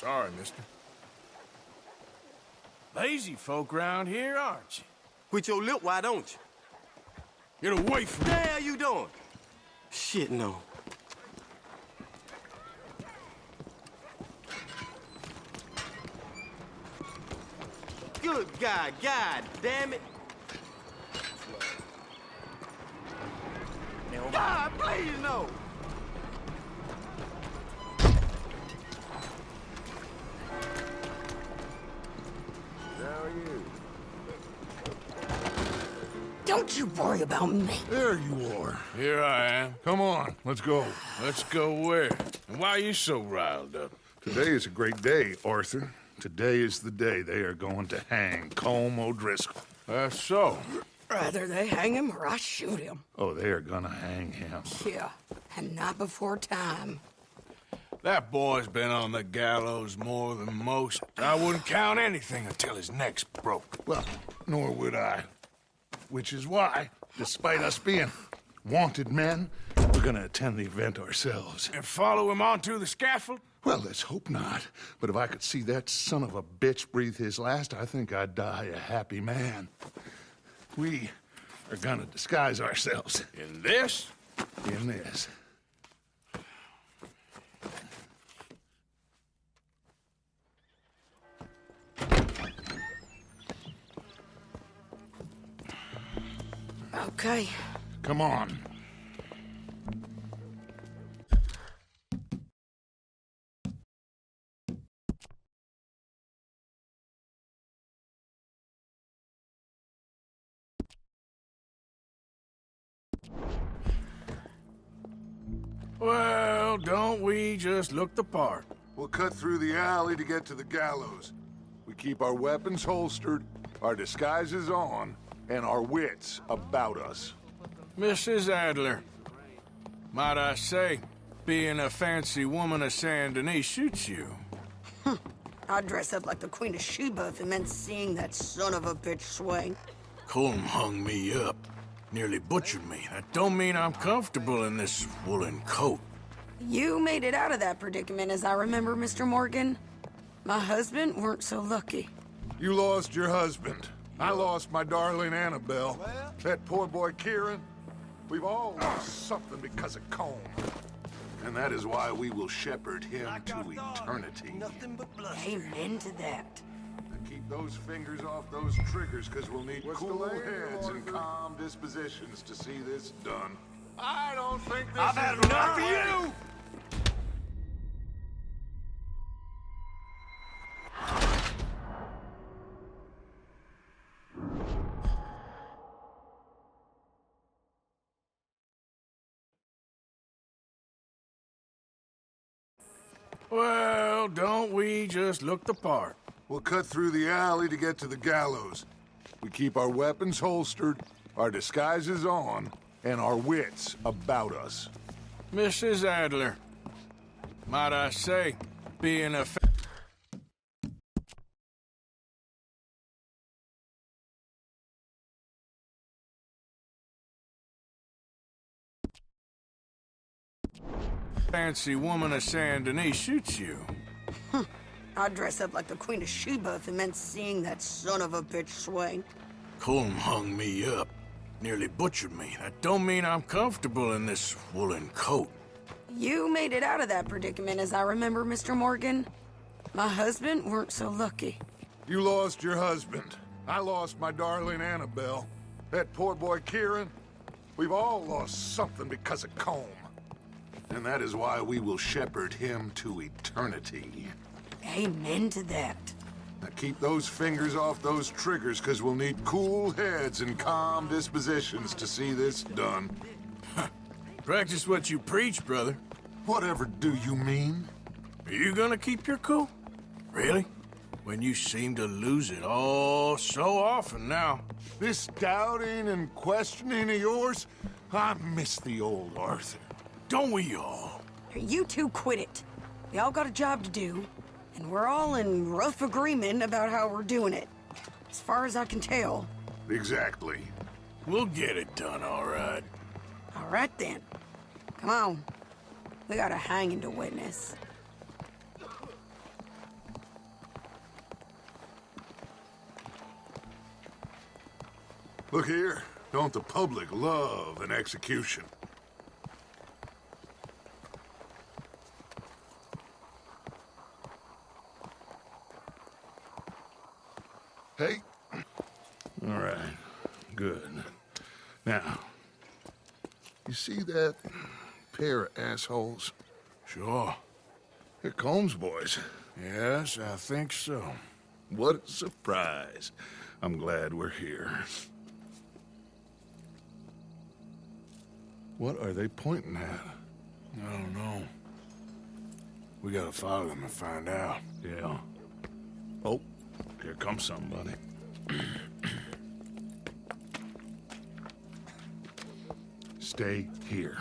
Sorry, mister. Lazy folk round here, aren't you? Quit your lip, why don't you? Get away from What me. the hell you doing? Shit, no. Good God, God damn it. God, please, no. How are you? Don't you worry about me. There you are. Here I am. Come on, let's go. Let's go where? And why are you so riled up? Today is a great day, Arthur. Today is the day they are going to hang Colm O'Driscoll. That's so. Rather they hang him or I shoot him. Oh, they are gonna hang him. Yeah, and not before time. That boy's been on the gallows more than most. I wouldn't count anything until his neck's broke. Well, nor would I. Which is why, despite us being wanted men, we're gonna attend the event ourselves. And follow him onto the scaffold? Well, let's hope not. But if I could see that son of a bitch breathe his last, I think I'd die a happy man. We are gonna disguise ourselves In this? in this. Okay. Come on. Well, don't we just look the part? We'll cut through the alley to get to the gallows. We keep our weapons holstered, our disguises on, and our wits about us. Mrs. Adler, might I say, being a fancy woman of Saint Denis shoots you. I'd dress up like the Queen of Sheba if it meant seeing that son of a bitch swing. Colm hung me up, nearly butchered me. That don't mean I'm comfortable in this woolen coat. You made it out of that predicament, as I remember, Mr. Morgan. My husband weren't so lucky. You lost your husband. I lost my darling Annabelle. That poor boy Kieran. We've all lost something because of Colm. And that is why we will shepherd him to eternity. Amen to that. And keep those fingers off those triggers, because we'll need cool heads and calm dispositions to see this done. I don't think this I've had enough of you! Well, don't we just look the part? We'll cut through the alley to get to the gallows. We keep our weapons holstered, our disguises on, and our wits about us. Mrs. Adler, might I say, being a fancy woman of Saint Denis shoots you. I'd dress up like the Queen of Sheba if it meant seeing that son of a bitch swing. Colm hung me up, nearly butchered me. That don't mean I'm comfortable in this woolen coat. You made it out of that predicament, as I remember, Mr. Morgan. My husband weren't so lucky. You lost your husband. I lost my darling Annabelle. That poor boy Kieran. We've all lost something because of Colm. And that is why we will shepherd him to eternity. Amen to that. Now keep those fingers off those triggers, because we'll need cool heads and calm dispositions to see this done. Practice what you preach, brother. Whatever do you mean? Are you gonna keep your cool? Really? When you seem to lose it all so often now. This doubting and questioning of yours, I miss the old Arthur. Don't we all? You two quit it. We all got a job to do, and we're all in rough agreement about how we're doing it. As far as I can tell. Exactly. We'll get it done, all right. All right, then. Come on. We got a hanging to witness. Look here, don't the public love an execution? Hey. All right, good. Now, you see that pair of assholes? Sure. They're Combs boys. Yes, I think so. What a surprise. I'm glad we're here. What are they pointing at? I don't know. We gotta follow them and find out. Yeah. Oh, here comes somebody. Stay here.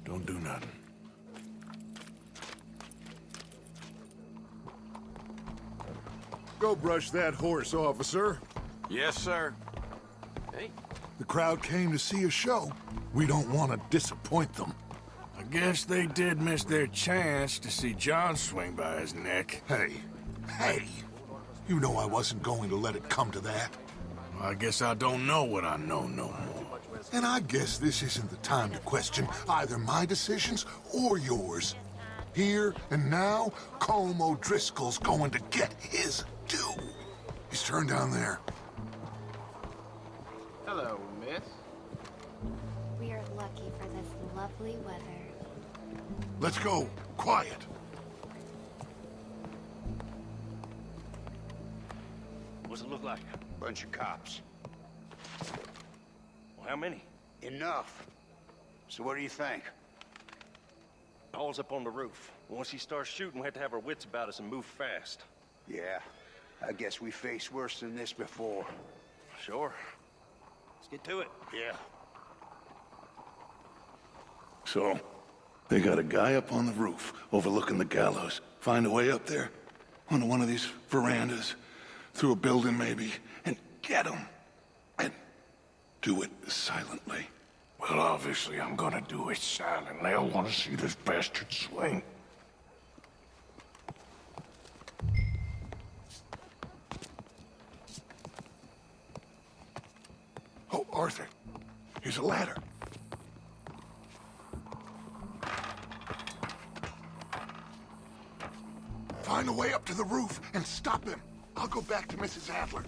Don't do nothing. Go brush that horse, officer. Yes, sir. Hey. The crowd came to see a show. We don't want to disappoint them. I guess they did miss their chance to see John swing by his neck. Hey. You know I wasn't going to let it come to that. Well, I guess I don't know what I know no more. And I guess this isn't the time to question either my decisions or yours. Here and now, Colm O'Driscoll's going to get his due. He's turned down there. Hello, miss. We are lucky for this lovely weather. Let's go. Quiet. What's it look like? Bunch of cops. Well, how many? Enough. So what do you think? Paul's up on the roof. Once he starts shooting, we have to have our wits about us and move fast. Yeah, I guess we faced worse than this before. Sure. Let's get to it. Yeah. So, they got a guy up on the roof overlooking the gallows. Find a way up there, onto one of these verandas, through a building maybe, and get him. And do it silently. Well, obviously, I'm gonna do it silently. I want to see this bastard swing. Oh, Arthur, here's a ladder. Find a way up to the roof and stop him. I'll go back to Mrs. Adler.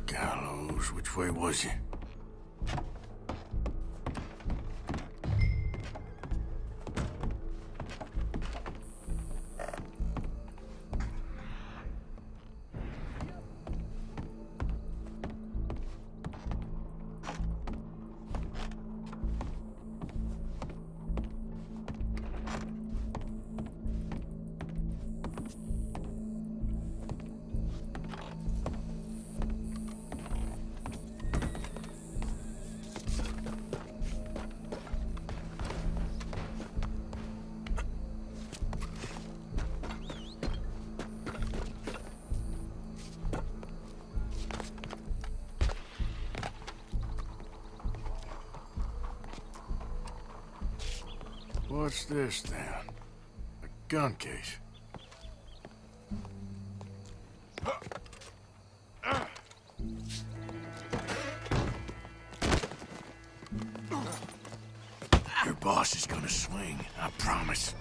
Gallows, which way was he? What's this, then? A gun case. Your boss is gonna swing, I promise.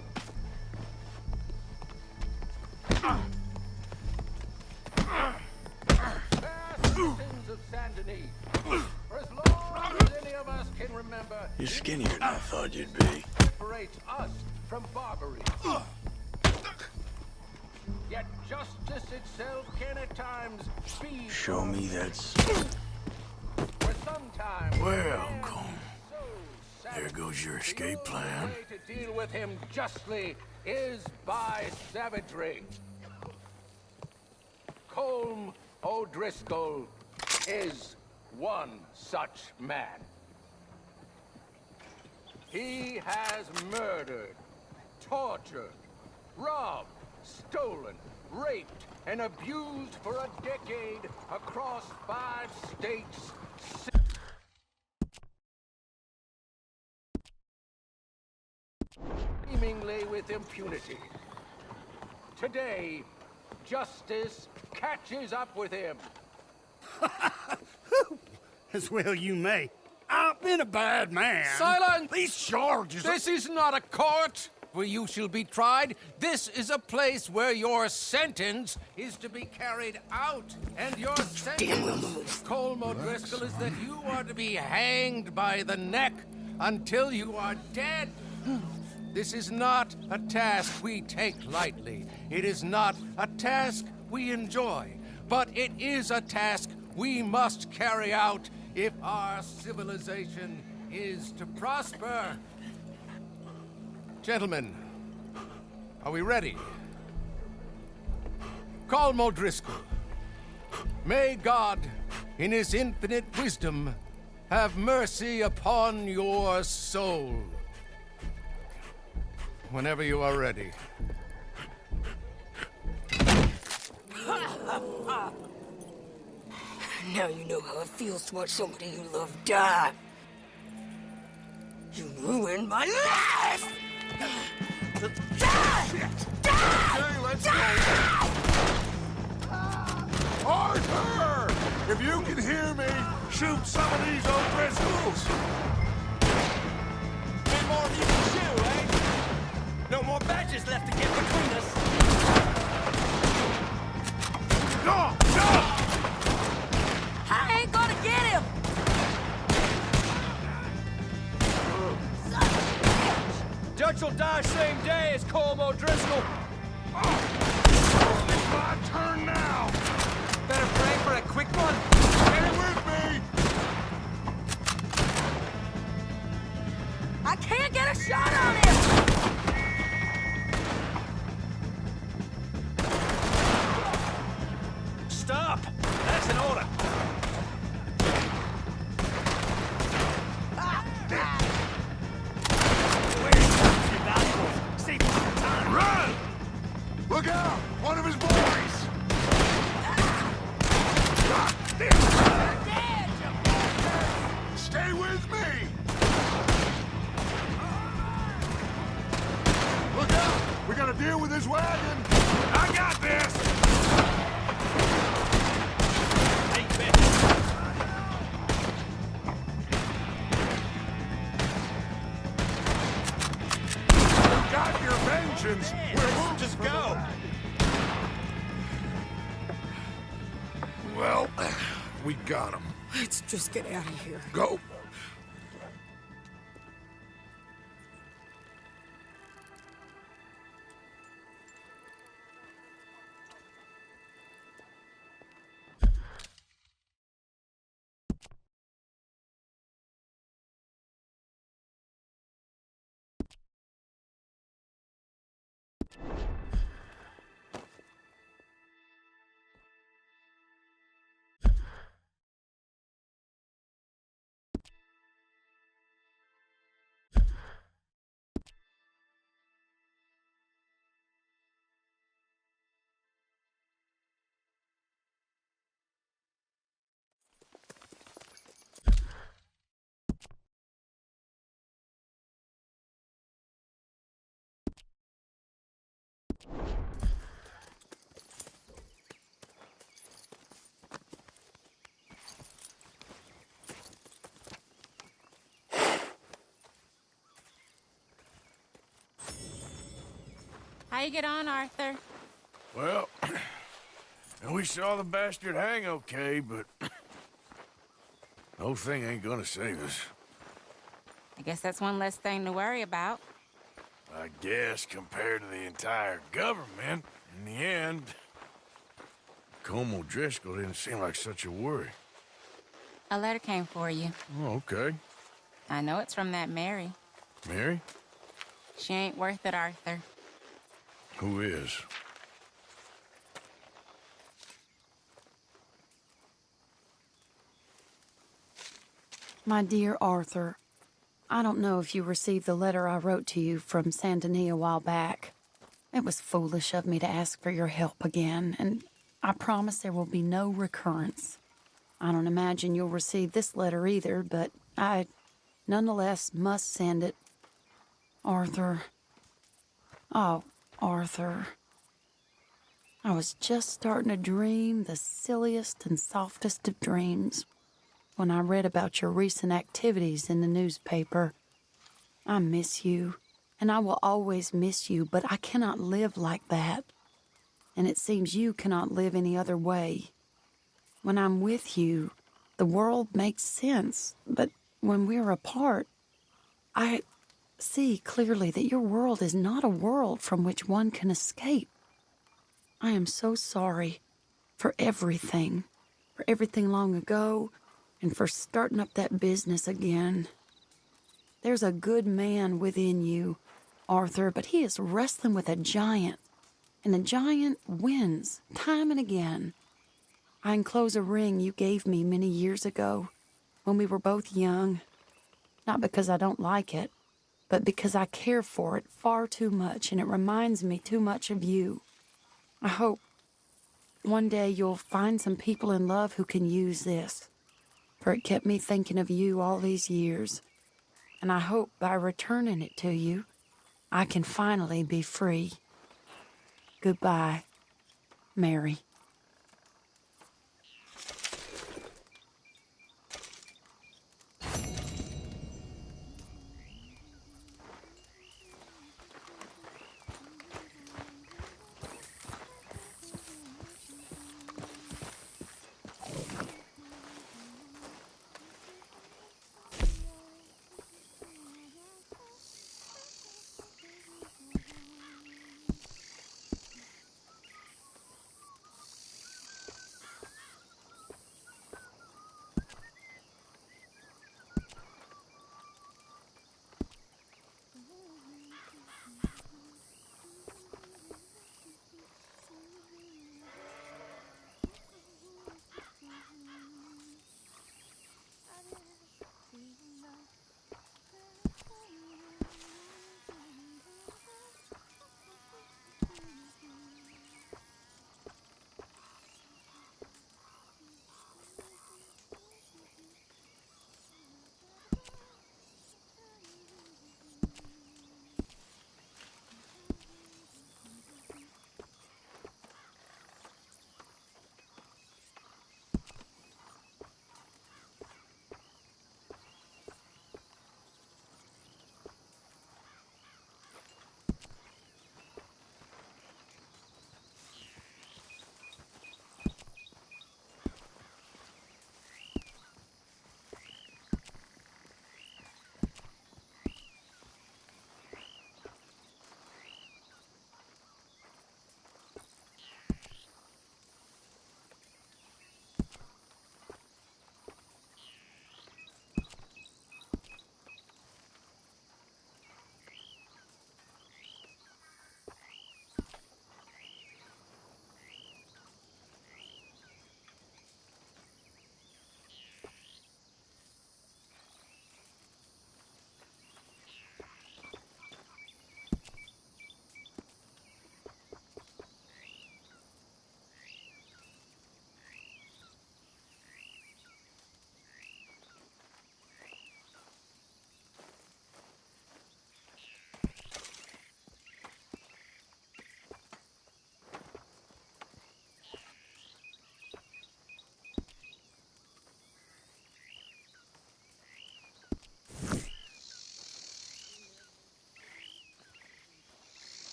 Citizens of Saint Denis, for as long as any of us can remember, You're skinnier than I thought you'd be. separates us from Barbary. Yet justice itself can at times be Show me that's... for sometimes. Well, Colm, So there savage. goes your The escape only plan. way to deal with him justly is by savagery. Colm O'Driscoll is one such man. He has murdered, tortured, robbed, stolen, raped, and abused for a decade across 5 states. with impunity. Today, justice catches up with him. As well you may. I've been a bad man. Silence! These charges are... This is not a court where you shall be tried. This is a place where your sentence is to be carried out. And your sentence, Colm O'Driscoll, is that you are to be hanged by the neck until you are dead. This is not a task we take lightly. It is not a task we enjoy. But it is a task we must carry out if our civilization is to prosper. Gentlemen, are we ready? Colm O'Driscoll, may God, in his infinite wisdom, have mercy upon your soul. Whenever you are ready. Now you know how it feels to watch somebody you love die. You ruined my life! Okay, let's go. Arthur! If you can hear me, shoot some of these O'Driscolls. Any more of you can shoot, eh? No more badges left to get between us. Go! Go! I ain't gonna get him! Judge will die same day as Colm O'Driscoll. It's my turn now! Better pray for a quick one. Stay with me! I can't get a shot on him! Stop! That's an order. Run! Look out! One of his boys! Stay with me! Look out! We gotta deal with this wagon! I got this! You got your vengeance! We're just go! Well, we got him. Let's just get out of here. Go! How you get on, Arthur? Well, we saw the bastard hang okay, but the whole thing ain't gonna save us. I guess that's one less thing to worry about. I guess compared to the entire government, in the end, Colm O'Driscoll didn't seem like such a worry. A letter came for you. Oh, okay. I know it's from that Mary. Mary? She ain't worth it, Arthur. Who is? My dear Arthur, I don't know if you received the letter I wrote to you from Saint Denis a while back. It was foolish of me to ask for your help again, and I promise there will be no recurrence. I don't imagine you'll receive this letter either, but I nonetheless must send it. Arthur, Oh, Arthur. I was just starting to dream the silliest and softest of dreams when I read about your recent activities in the newspaper. I miss you, and I will always miss you, but I cannot live like that. And it seems you cannot live any other way. When I'm with you, the world makes sense, but when we're apart, I see clearly that your world is not a world from which one can escape. I am so sorry for everything long ago, and for starting up that business again. There's a good man within you, Arthur, but he is wrestling with a giant, and the giant wins time and again. I enclose a ring you gave me many years ago when we were both young, not because I don't like it, but because I care for it far too much, and it reminds me too much of you. I hope one day you'll find some people in love who can use this, for it kept me thinking of you all these years, and I hope by returning it to you, I can finally be free. Goodbye, Mary.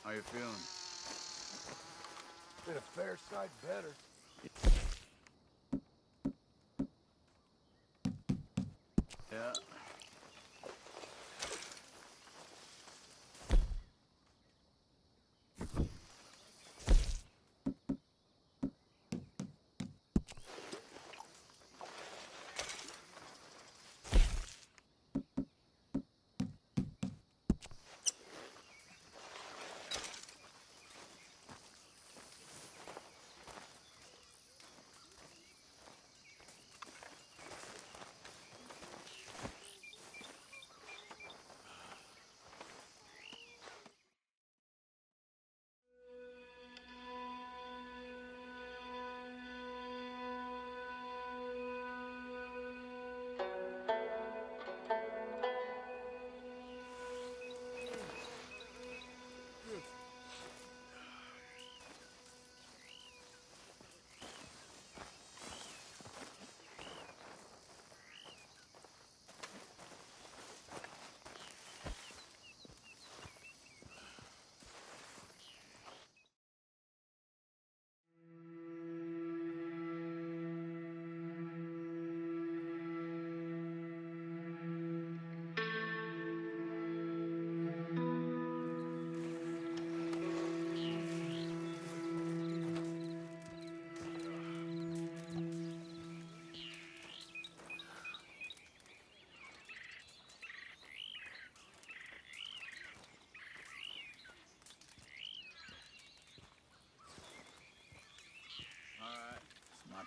How you feeling? Been a fair sight better. Yeah.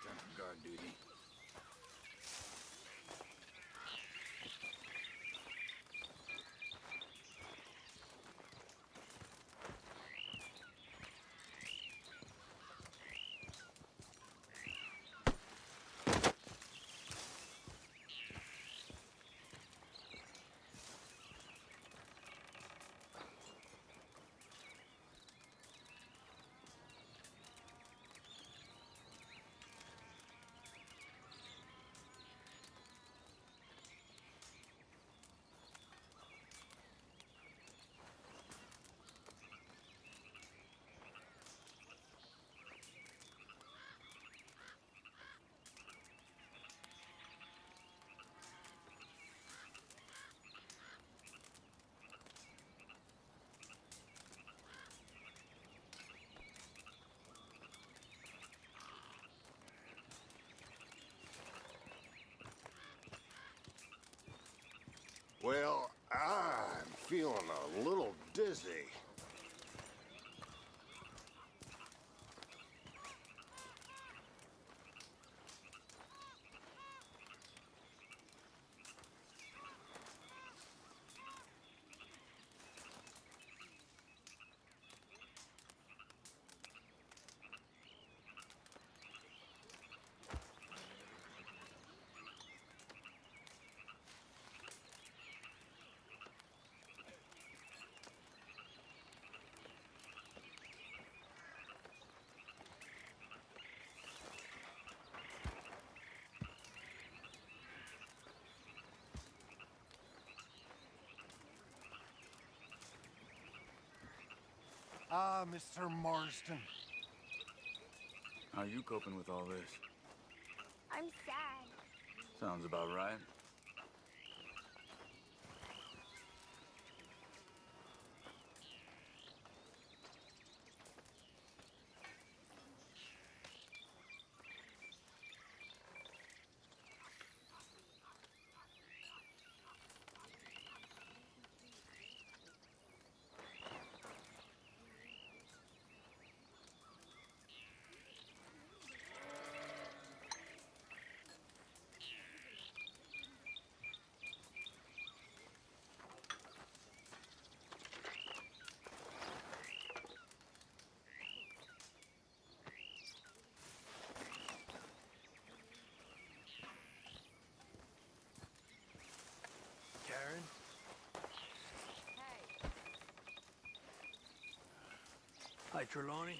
turn for guard duty. Well, I'm feeling a little dizzy. Ah, Mr. Marston. How are you coping with all this? I'm sad. Sounds about right. Karen? Hi, Trelawney.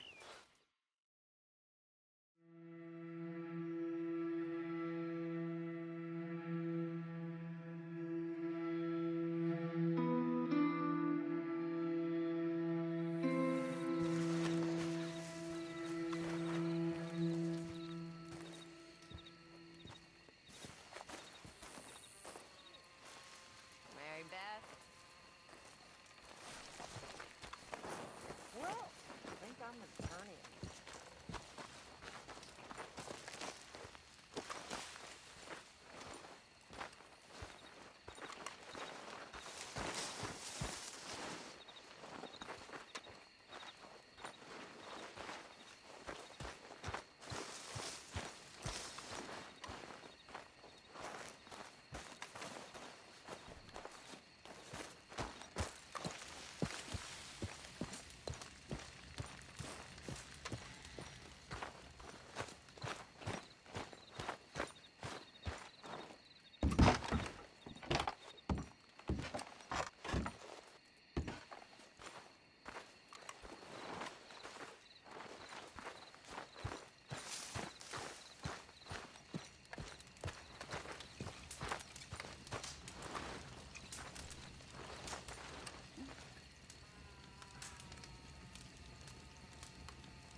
Mary Beth? Well, I think I'm a turning.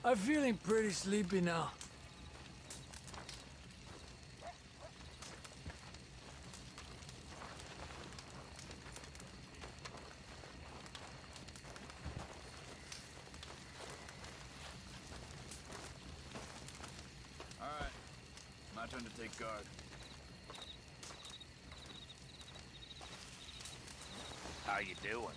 I'm feeling pretty sleepy now. All right. My turn to take guard. How you doing?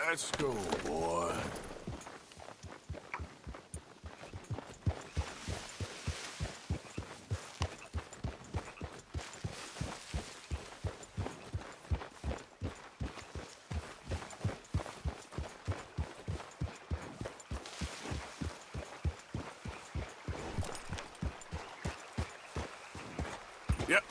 Let's go, boy. Yep.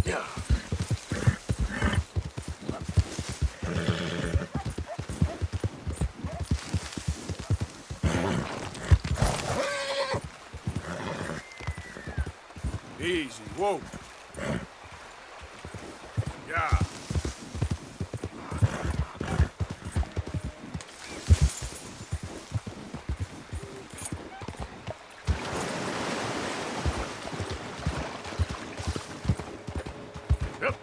Yeah. Easy, whoa. Yeah. Yep.